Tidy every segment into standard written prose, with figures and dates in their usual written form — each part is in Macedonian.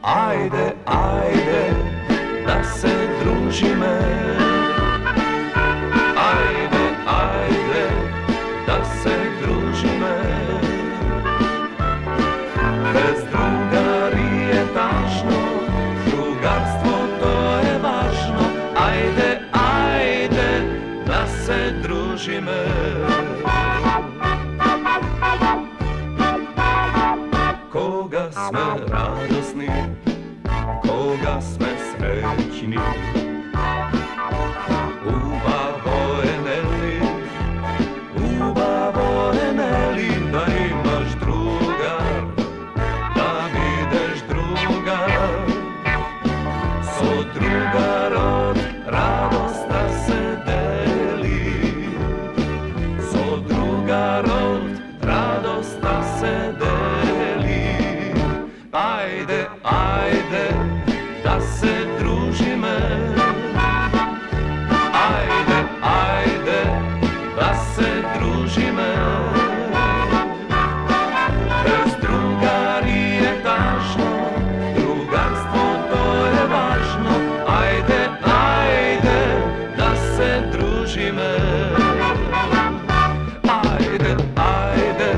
Ajde, ajde, da se družime. Ajde, ajde, da se družime. Bez drugari je tažno, drugarstvo to je važno. Ajde, ajde, da se družime. Koga sme radosni, koga sme srećni. Ubavo je Neli, da imaš druga, da videš druga. So drugar od radost da se deli. So drugar od radost da se deli. Ajde, ajde, da se družime. Ajde, ajde, da se družime. Bez drugari je tažno, drugarstvo to je važno. Ajde, ajde, da se družime. Ajde, ajde,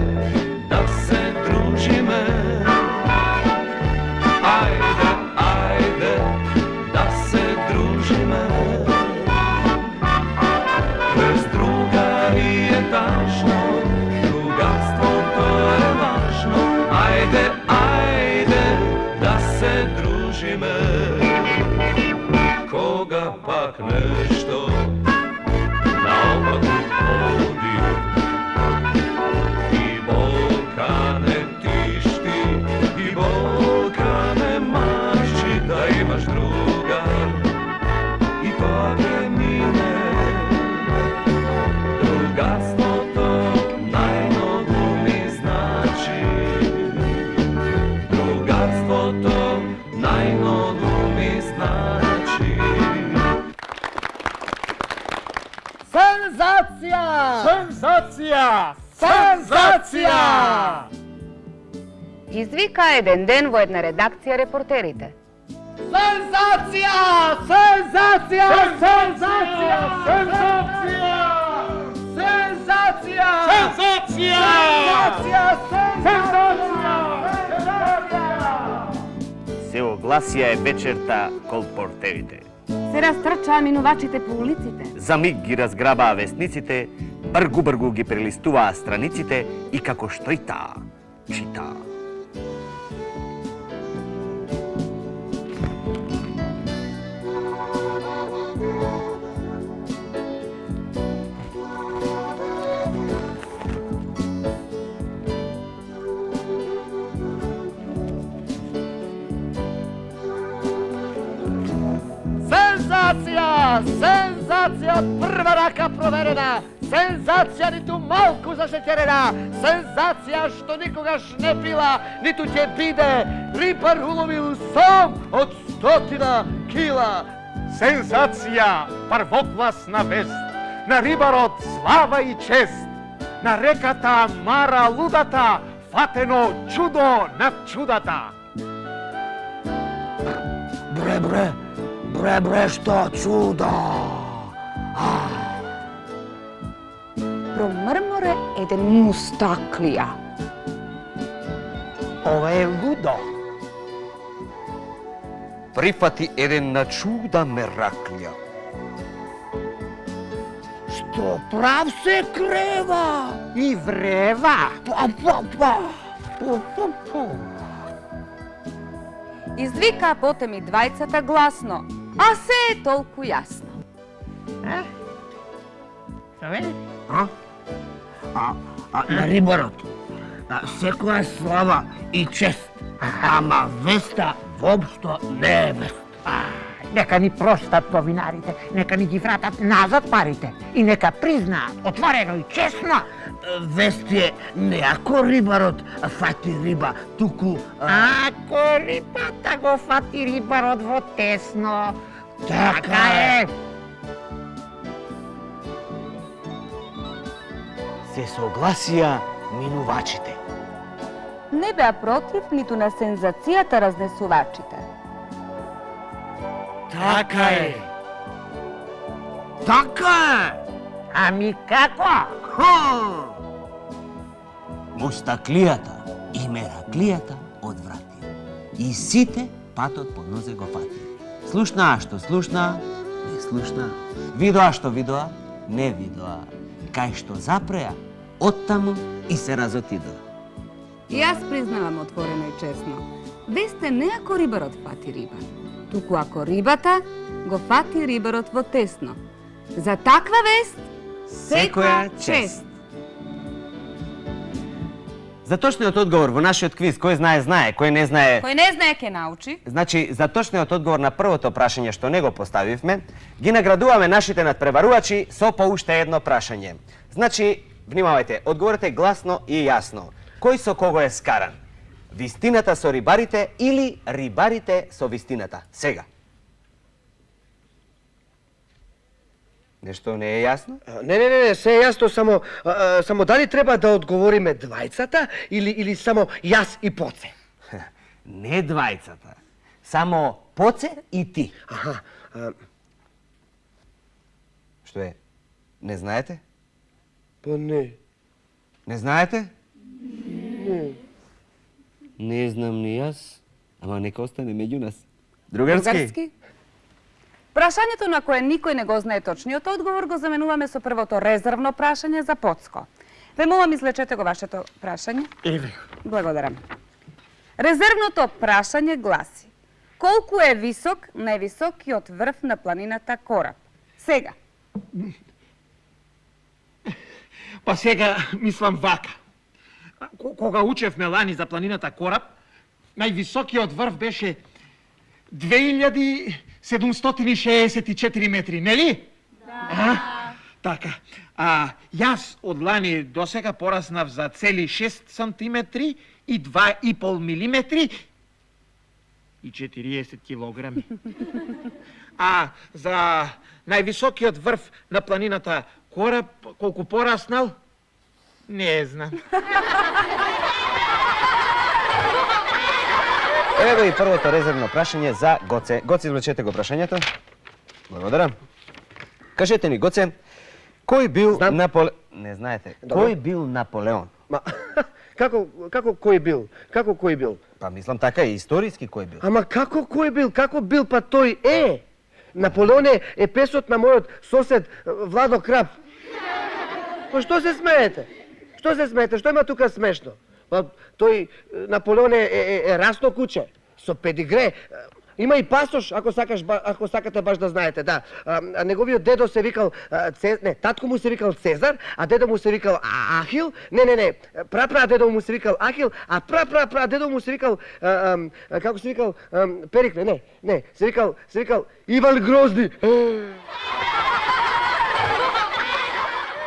da se družime. Ajde, ajde, da se družime. Bez drugari je tažno, drugarstvo to je važno. Ajde, ajde, da se družime. Koga pak nešto naopako vodi i bolka ne tišti, i bolka ne maši, da imaš druga i to je mine. Drugarstvo to najmnogo mi znači. Drugarstvo to najmnogo mi znači. Senzacija! Senzacija! Senzacija! Извика еден ден во една редакција репортерите. Senzacija! Senzacija! Senzacija! Senzacija! Senzacija! Senzacija! Се огласија е вечерта колпортерите. Се растрчаа минувачите по улиците. За миг ги разграбаа вестниците, бргу ги прелистуваа страниците и како што и таа, читаа. Senzacija! Senzacija od prva raka proverena! Senzacija ni tu malku zašećerena! Senzacija što nikogaš ne pila, nitu će bide! Ripar ulovil sam od 100 kila! Senzacija! Prvокласна вест! На рибарот слава и чест! На реката Мара лудата фатено чудо над чудата! Bre, što čudo! Промрморе еден мустаклија. Ова je ludo! Прифати еден на чуда мераклија. Što prav se kreva i vreva! Извика потем и двајцата гласно, а се е толку јасно. Na рибарот, секоја слава и чест, ама веста воопшто не е вест. Нека ни простат новинарите, нека ни ги вратат назад парите и нека признаат отворено и честно. Вест е не ако рибарот фати риба, туку... Ако рибата го фати рибарот во тесно. Така е. Се согласија минувачите. не беа против ниту на сензацијата разнесувачите. Така е. Ами како? Мустаклијата и мераклијата одврати. И сите патот по нозе го фати. Слушнаа што слушнаа, не слушнаа. Видоа што видоа, не видоа. Кај што запреа, оттаму и се разотидоа. И јас признавам отворено и честно. Весте не ако рибарот фати риба, туку ако рибата го фати рибарот во тесно. За таква вест, секоја чест. За точниот одговор во нашиот квиз, кој знае, знае, кој не знае... Кој не знае ке научи. Значи, за точниот одговор на првото прашање што не го поставивме, ги наградуваме нашите надпреварувачи со по уште едно прашање. Значи, внимавајте, одговорете гласно и јасно. Кој со кого е скаран? Вистината со рибарите или рибарите со вистината? Сега. Нешто не е јасно? Не, се е јасно, само дали треба да одговориме двајцата или само јас и Поце? Не двајцата. Само Поце и ти. Аха, Што е? Не знаете? па не. Не знаете? Не. Не знам ни јас, ама нека остане меѓу нас. Другарски? Прашањето на кое никој не го знае точниот одговор го заменуваме со првото резервно прашање за Поцко. Ве молам, излечете го вашето прашање. Еве. Благодарам. Резервното прашање гласи: колку е висок највисокиот врв на планината Кораб? Сега. Па сега мислам вака. Кога учевме лани за планината Кораб, највисокиот врв беше 2764 метри, нели? Да. Така. Јас од лани до сега пораснав за цели 6 сантиметри и 2,5 милиметри и 40 килограми. За највисокиот врв на планината Кораб, колку пораснал, не знам. Ево и првото резервно прашање за Гоце. Гоце, извлечете го прашањето. Благодарам. Кажете ни, Гоце, кој бил Не знаете. Кој бил Наполеон? Ма, како кој бил? Како кој бил? Па мислам така и историски кој бил. Ама како кој бил? Како бил па тој е? Наполеон е песот на мојот сосед Владо Крап. Па што се смеете? Што се смеете? Што има тука смешно? Па тој Наполеон е расно куче со педигре. Има и пасош, ако сакате баш да знаете, да. Неговиот дедо се викал татко му се викал Цезар, а дедо му се викал Ахил. Не. Дедо му се викал Ахил, а дедо му се викал како се викал Перикле, не, се викал Иван Грозди.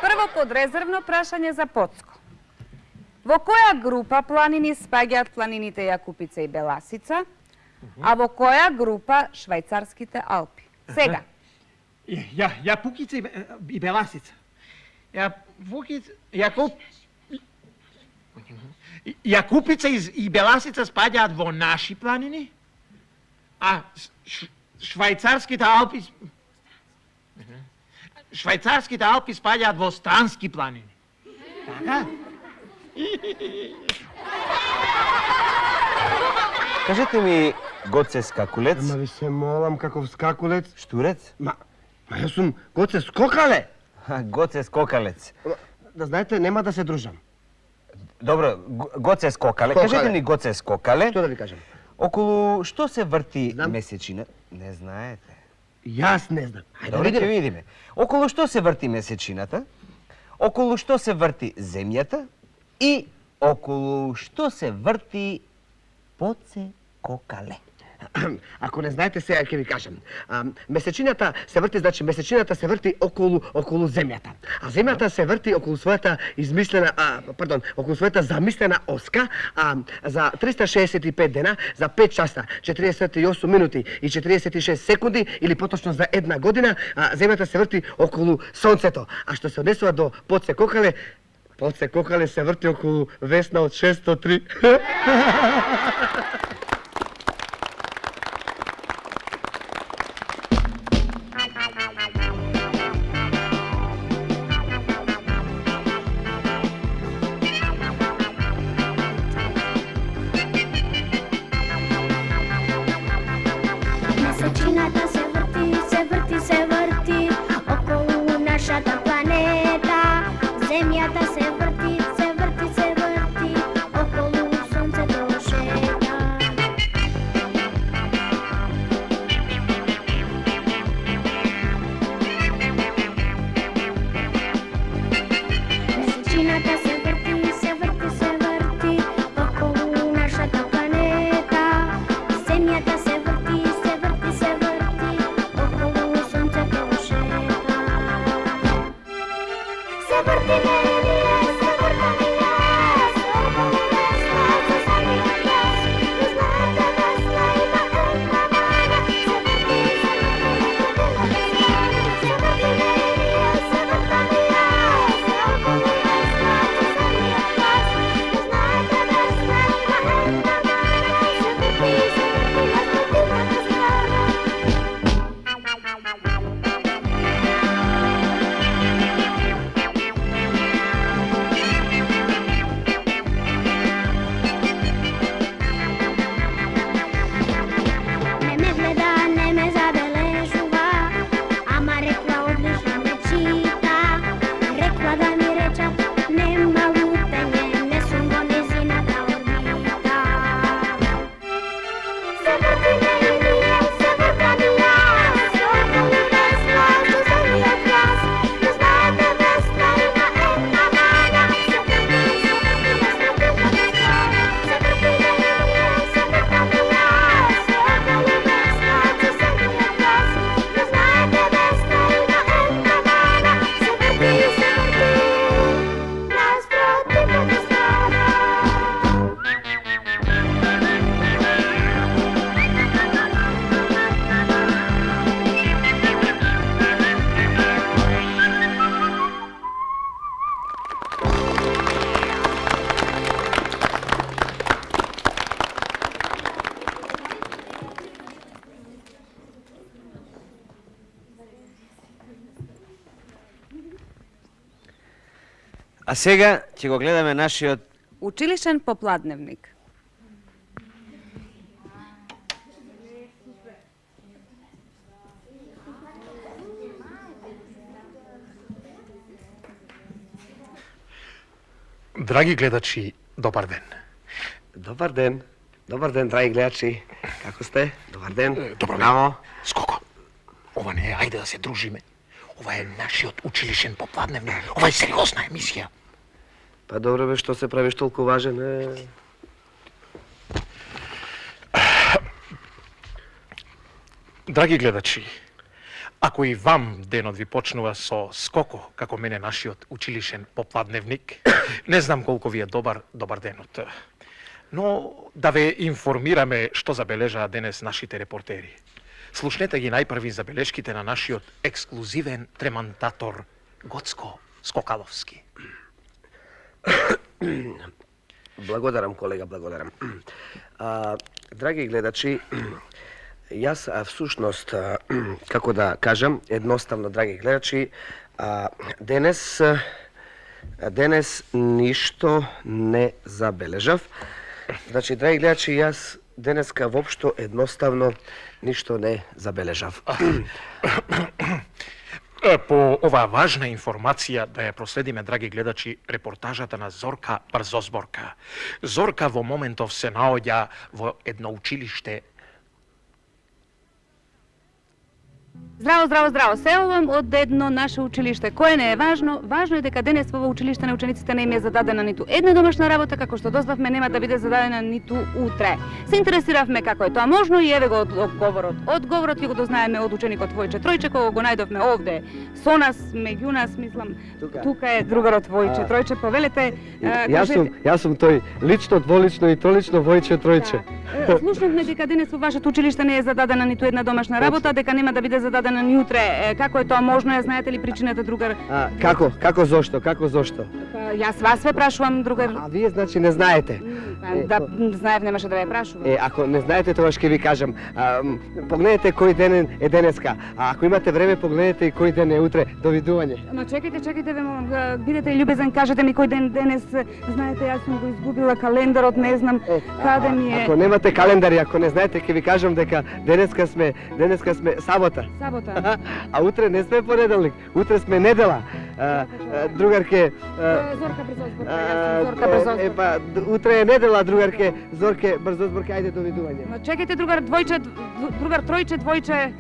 Прво подрезервно прашање за Поцко. Во која група планини спаѓаат планините Јакупица и Беласица, а во која група Швајцарските Алпи? Сега. Јапукица и Беласица. Јакупица и Беласица спаѓаат во наши планини, а Швајцарските Алпи спаѓаат во странски планини. Така? Кажете ми, Гоце Скакулец. Ама ви се молам, каков скакулец? Штурец? Ма јас сум Гоце Скокале. Гоце Скокалец. Да знаете, нема да се дружам. Добро, Гоце Скокале. Кажете ми, Гоце Скокале. Што да ви кажам? Околу што се врти Знам. месечина? Не знаете. Јас не знам. Ајде Добро, ќе видиме. видиме. Околу што се врти месечината? Околу што се врти земјата? И околу што се врти Поце Кокале? Ако не знаете, сега ќе ви кажам. Месечината се врти, значи месечината се врти околу земјата. А земјата се врти околу својата околу својата замислена оска, за 365 дена, за 5 часа, 48 минути и 46 секунди, или поточно за една година, земјата се врти околу сонцето. А што се однесува до Поце Кокале, Оце кокале се врти околу Весна од 603. Месечината се врти, се врти, се врти околу нашата планета. Земјата се врти, се врти, се врти околу сонцето шета. Месечината се врти, се врти, се врти околу нашата планета. Земјата се врти, се врти, се врти околу сонцето шета. Се врти Лелија, се врти јас, околу Весна, за самиот јас. Ви знаете, Весна има една мана, се врти, се врти Лелија, се врти јас, околу Весна, за самиот јас. Ви знаете, Весна има една мана, се врти, се врти јас противната страна. Не ме гледа, не ме забележува, ама рекла одлично ме чита. Рекла да ми речат, нема лутање, не сум во незината орбита. Се врти Лелија, се врти јас, околу Весна, за самиот јас. Ви знаете, Весна има една мана, се врти јас противната страна. Се врти Лелија, се врти јас, околу Весна, за самиот јас. Ви знаете, Весна има една мана, се врти нас противната страна. А сега ќе го гледаме нашиот Училишен попладневник. Драги гледачи, добар ден. Добар ден, драги гледачи. Како сте? Добар ден. Добро Браво. Скоко. Ова не е, ајде да се дружиме. Ова е нашиот училишен попладневник. Ова е сериозна емисија. Па добро бе, што се правиш толку важен? Драги гледачи, ако и вам денот ви почнува со скоко, како мене нашиот училишен попладневник, не знам колку ви е добар денот. Но да ве информираме што забележаа денес нашите репортери. Слушнете ги најпрви забелешките на нашиот ексклузивен тремантатор Гоцко Скокаловски. Благодарам, колега, благодарам. Драги гледачи, јас всушност, како да кажам, едноставно, драги гледачи, денес ништо не забележав. Значи, драги гледачи, јас денеска воопшто едноставно ништо не забележав. По оваа важна информација да ја проследиме, драги гледачи, репортажата на Зорка Брзозборка. Зорка во моментов се наоѓа во едно училиште. Здраво, се овам од едно наше училиште. Кое не е важно? Важно е дека денес во ова училиште на учениците не им е зададена ниту една домашна работа, како што дознавме нема да биде зададена ниту утре. Се интересиравме како е тоа можно и еве го одговорот. Одговорот ќе го дознаеме од ученикот Војче Тројче, кога го најдовме овде со нас, меѓу нас, мислам. Тука е другарот Војче Тројче, повелете. Јас сум тој лично, дволично и тролично Војче Тројче. Слушнавме дека денес во вашето училиште не е зададена ниту една домашна работа, дека нема да биде зададена но ни утре. Како е тоа можно? Ја знаете ли причината, другар? Како? Како зошто? Како зошто? Па, јас вас ве прашувам, другар. А вие значи не знаете. Да, знаев, немаше да ве прашувам. Ако не знаете, тогаш ќе ви кажам. Погледнете кој ден е денеска. А ако имате време, погледнете и кој ден е утре. Довидување. Ама чекајте, ве молам, бидете љубезен, кажете ми кој ден денес. Знаете, јас сум го изгубила календарот, не знам каде ми е. Ако немате календари, ако не знаете, ќе ви кажам дека денеска сме сабота. Сабота. А утре не сме понеделник, утре сме недела. Другарке, Зорка Брзозборка, јас сум Зорка Брзозборка. утре е недела, другарке, Зорке Брзозборка, ајде довидување. Ма чекајте, другар тројче, двојче.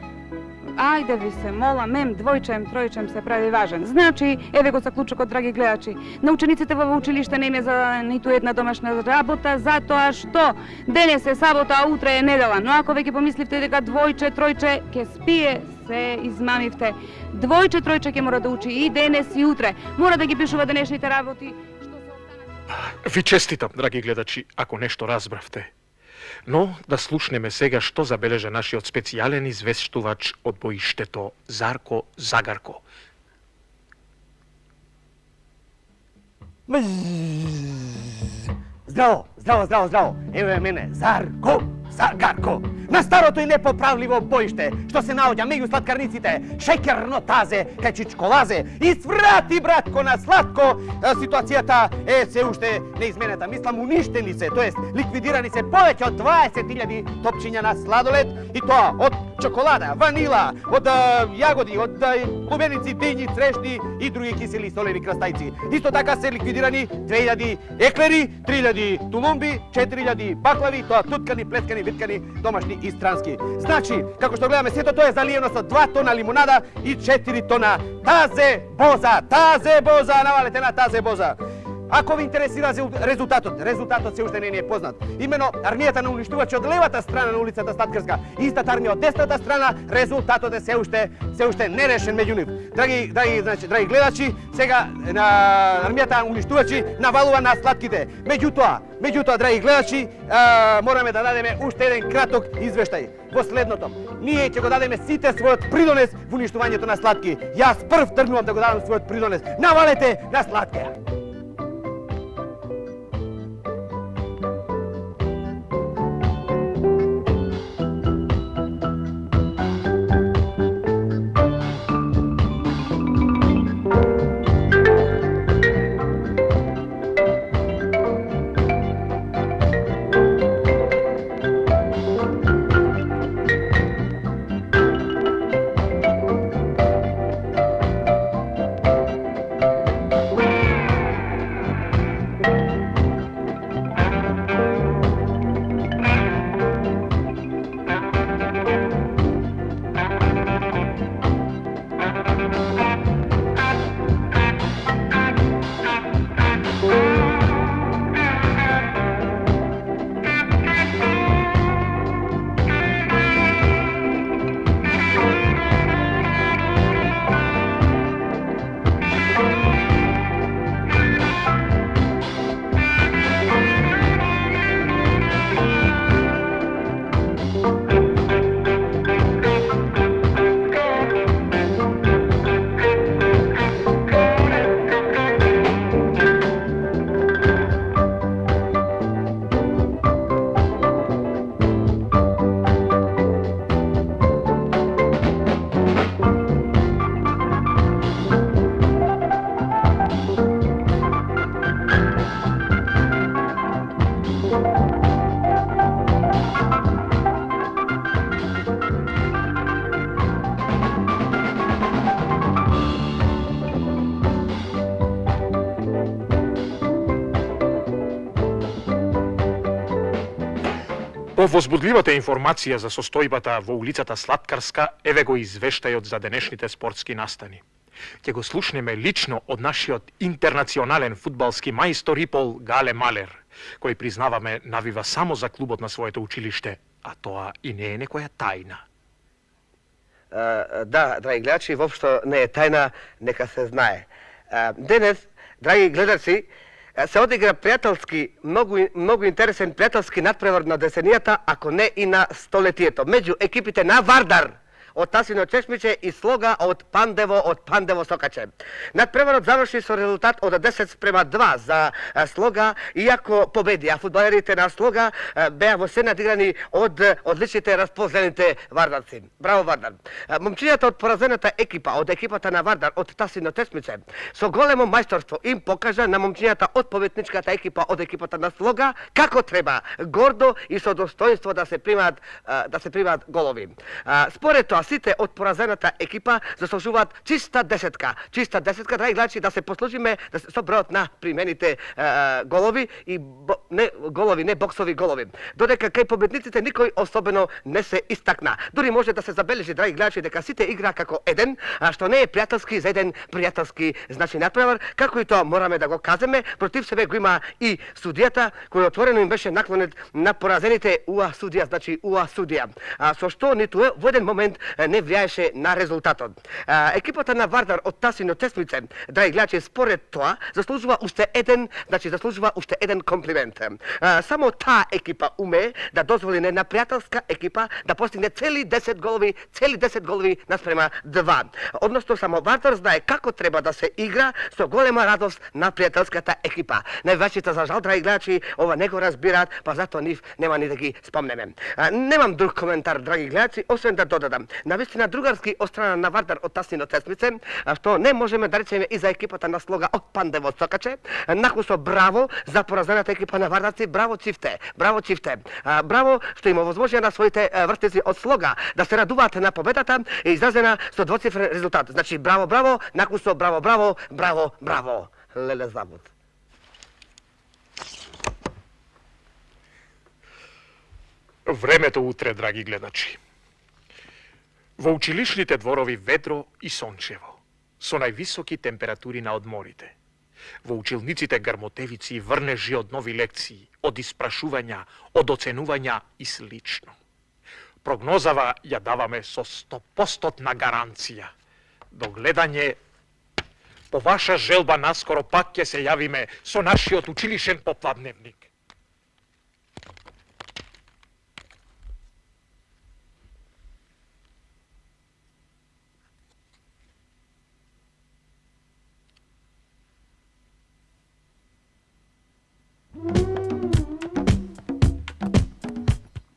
Ајде ви се, мола, двојчем, тројчем се прави важен. Значи, еве го заклучокот, драги гледачи. На учениците во училиште не им е за ниту една домашна работа, затоа што денес е сабота, а утре е недела. Но ако веќе помисливте дека двојче, тројче ќе спие, се измамивте. Двојче, тројче ќе мора да учи и денес и утре. Мора да ги пишува денешните работи. Што се останат... Ви честитам, драги гледачи, ако нешто разбравте. Но да слушнеме сега што забележа нашиот специјален извештувач од боиштето Зарко Загарко. Здраво. Еве мене, Зарко Загарко. На старото и непоправливо боиште, што се наоѓа меѓу сладкарниците, шеќерно тазе, кај чичколазе, и сврати, братко, на сладко, ситуацијата е се уште неизменета. Мислам, уништени се, тоест ликвидирани се повеќе од 20.000 топчиња на сладолед, и тоа од чоколада, ванила, од јагоди, од лубеници, дињи, црешни и други кисели солени крастајци. Исто така се ликвидирани 2000 еклери, 3000 тулумби, 4000 баклави, тоа туткани, плескани, виткани, домашни и странски. Значи, како што гледаме, сето тоа е заливено со 2 тона лимунада и 4 тона тазе боза, навалете на тазе боза. Ако ви интересира резултатот се уште не е познат. Имено армијата на уништувачи од левата страна на улицата Слаткарска и истата армија од десната страна, резултатот е се уште нерешен меѓу нив. Драги гледачи, сега на армијата уништувачи навалува на сладките. Меѓутоа, драги гледачи, мораме да дадеме уште еден краток извештај. Во следното, ние ќе го дадеме сите својот придонес во уништувањето на сладки. Јас прв тргнувам да го дадам својот придонес. Навалете на сладкија! По возбудливата информација за состојбата во улицата Слаткарска, еве го извештајот за денешните спортски настани. Ќе го слушнеме лично од нашиот интернационален фудбалски мајстор Ипол Гале Малер, кој признаваме навива само за клубот на своето училиште, а тоа и не е некоја тајна. Да, драги гледачи, воопшто не е тајна, нека се знае. Денес, драги гледачи, се одигра пријателски, многу интересен пријателски надпревар на десенијата, ако не и на столетието, меѓу екипите на Вардар od Tasino Češmiće i sloga od Pandevo Sokače. Nadprevarot završi so rezultat od 10:2 za sloga, iako победи, а фудбалерите на слога беа во се надиграни од одличните разпознаните вардарци. Браво, Вардар! Момчињата од поразената екипа, од екипата на Вардар, од Тасино Чешмиće, со големо мајсторство им покажа на момчињата од победничката екипа, од екипата на слога, како треба гордо и со достоинство да се примаат голови. Според тоа, сите од поразената екипа заслужуваат чиста десетка. Чиста десетка, драги гледачи, да се послужиме со бројот на примените голови и не боксови голови. Додека кај победниците никој особено не се истакна. Дури може да се забележи, драги гледачи, дека сите игра како еден, а што не е пријателски за еден пријателски надпревар, како и тоа мораме да го каземе. Против себе го има и судијата, кој отворено им беше наклонет на поразените УА судија, со што ниту во еден момент не влијаеше на резултатот. Екипата на Вардар од Тасино Чешмиće, драги гледачи, според тоа заслужува уште еден комплимент. Само таа екипа умее да дозволи на една пријателска екипа да постигне цели 10 голови наспрема 2. Односно, само Вардар знае како треба да се игра со голема радост на пријателската екипа. Највеќите, за жал, драги гледачи, ова не го разбираат, па затоа нив нема ни да ги спомнеме. Немам друг коментар, драги гледачи, освен да додадам. Навистина другарски од страна на Вардар од Тасино Чешмиće, што не можеме да речеме и за екипата на слога од Пандево Сокаче. Накусо браво за поразената екипа на Вардарци, браво Чифте. Браво што им овозможија на своите вртици од слога да се радуваат на победата и изразена со двоцифрен резултат. Значи браво, накусо браво. Леле забот. Времето утре, драги гледачи. Во училишните дворови ветро и сончево, со највисоки температури на одморите. Во училниците гармотевици и врнежи од нови лекции, од испрашувања, од оценувања и слично. Прогнозава ја даваме со 100% гаранција. До гледање, по ваша желба наскоро пак ќе се јавиме со нашиот училишен попладневник.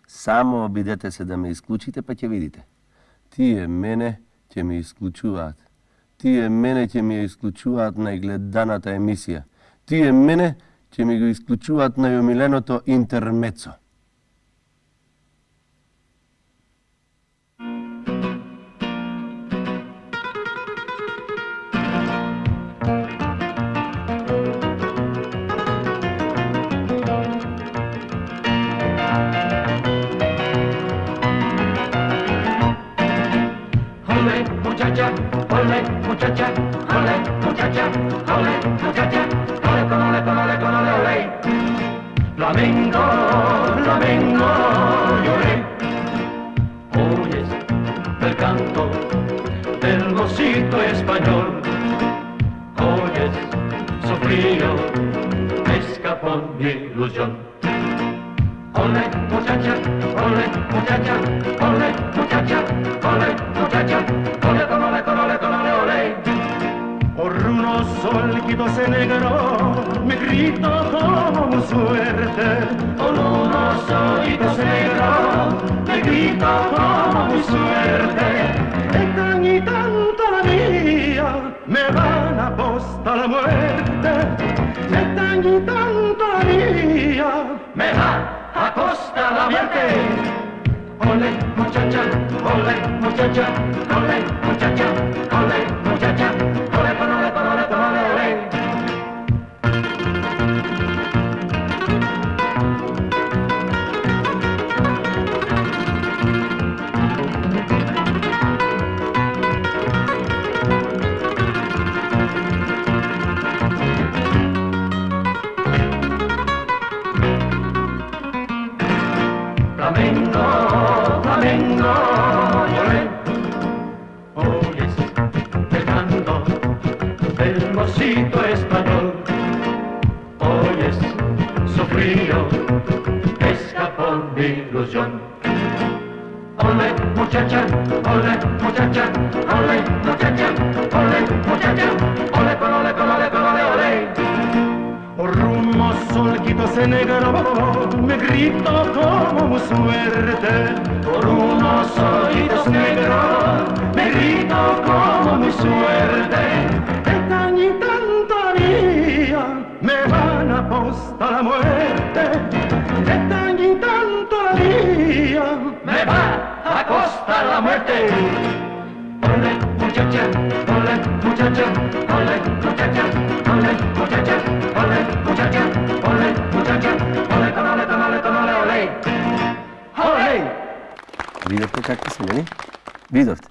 Само обидете се да ме исклучите, па ќе видите. Тие мене ќе ме исклучуваат. Тие мене ќе ми ја исклучуваат најгледаната емисија. Тие мене ќе ми го исклучуваат најомиленото интермецо. Ole, muchacha, ole, muchacha, ole, muchacha, ole, con ole, ole. Flamengo, lloré. Oyes el canto del mocito español. Oyes su frío, escapó mi ilusión. Ole, muchacha, ole, muchacha, ole, muchacha, ole, muchacha, ole, con ole, ole. Por unos solquitos negro me grito como suerte. Por unos solquitos negro me grito como suerte. Y tanto la mía me van a apostar la muerte. Y tanto la mía me van a costar la muerte. Ole, muchacha, ole, muchacha, ole, muchacha, ole, muchacha, ole, con ole, ole. Flamengo, lloré. Oyes el canto del mocito español. Oyes su frío, escapó mi ilusión. Ole, muchacha, ole muchacha, ole muchacha, ole muchacha, ole con ole con ole con ole ole. Rumbo solquito se negro, me grito como mu suerte. Por unos ojitos negros, me grito como mu suerte. Están y tanto haría, me van a postar la muerte. Están y tanto haría, me va a costar la muerte. Ole muchacha, ole muchacha, ole muchacha, ole muchacha, ole muchacha, ole muchacha, ole con ole con ole con ole ole. Ole! Видовте какви сме, не? Видовте.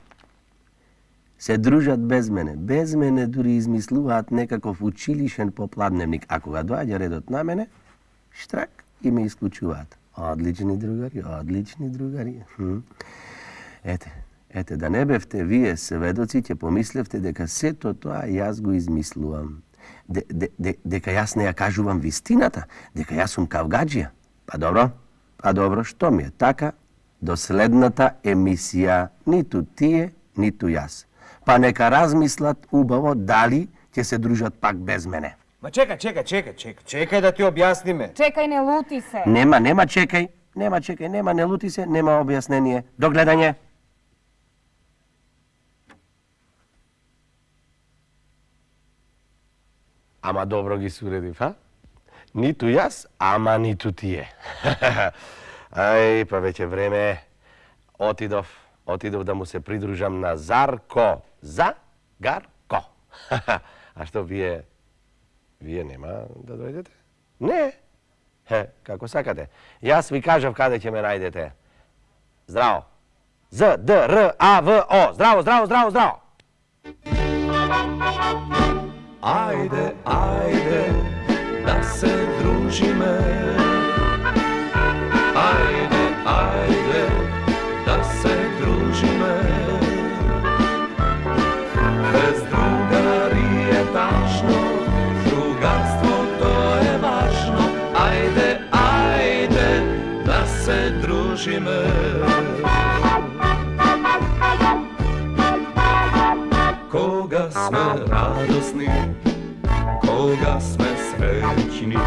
Се дружат без мене. Без мене дури измислуваат некаков училишен попладневник. А кога доаѓа редот на мене, штрак и ме исклучуваат. Одлични другари. Ете, да не бевте вие сведоци, ќе помислевте дека сето тоа јас го измислувам. Дека јас не ја кажувам вистината, дека јас сум кавгаджија. Па добро, што ми е така, до следната емисија, ниту тие, ниту јас. Па нека размислат убаво дали ќе се дружат пак без мене. Ма чекај да ти објасниме. Čekaj, ne luti se. Нема чекај, не лути се, нема објаснение. До гледање. Ама добро ги суредив, а? Ниту јас, ама ниту тие. Ај, па веќе време отидов да му се придружам на Зарко. Загарко. А што вие нема да дојдете? Не. Како сакате. Јас ви кажав каде ќе ме најдете. Здраво. Здраво. Здраво. Ajde, da se družime. Ajde, da se družime. Bez drugari je tačno, drugarstvo to je važno. Ajde, da se družime. Koga sme radosni, koga sme srećni,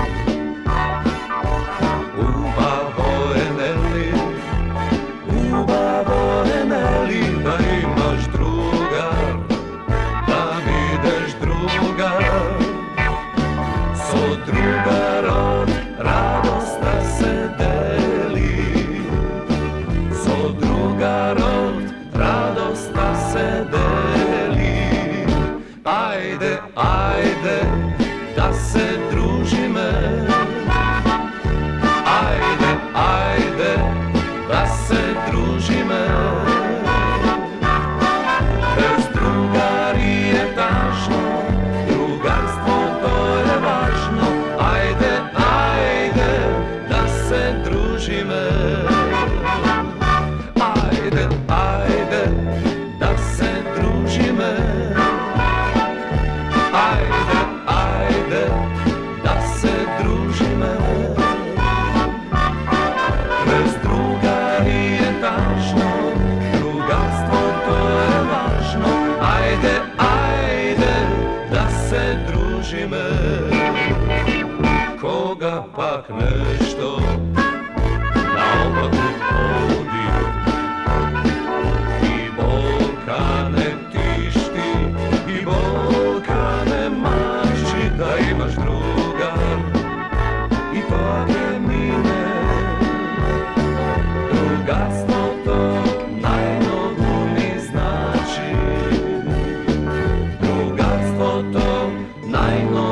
ubavo je neli, da imaš druga, da videš druga. So drugarom radost da se deli, so drugarom radost da se deli. Ajde, da se družime. Ajde, da se družime. Bez drugari je tačno, drugarstvo to je važno. Ajde, da se družime. Ajde, da se družime. Ajde, da se družime. Bez drugari je tačno, drugarstvo to je važno. Ajde, da se družime. Koga pak nešto naopako podi i bolka ne tišti, i bolka ne maši, da imaš druga i to te mine. Drugarstvo to najmnogo mi znači, drugarstvo to najmnogo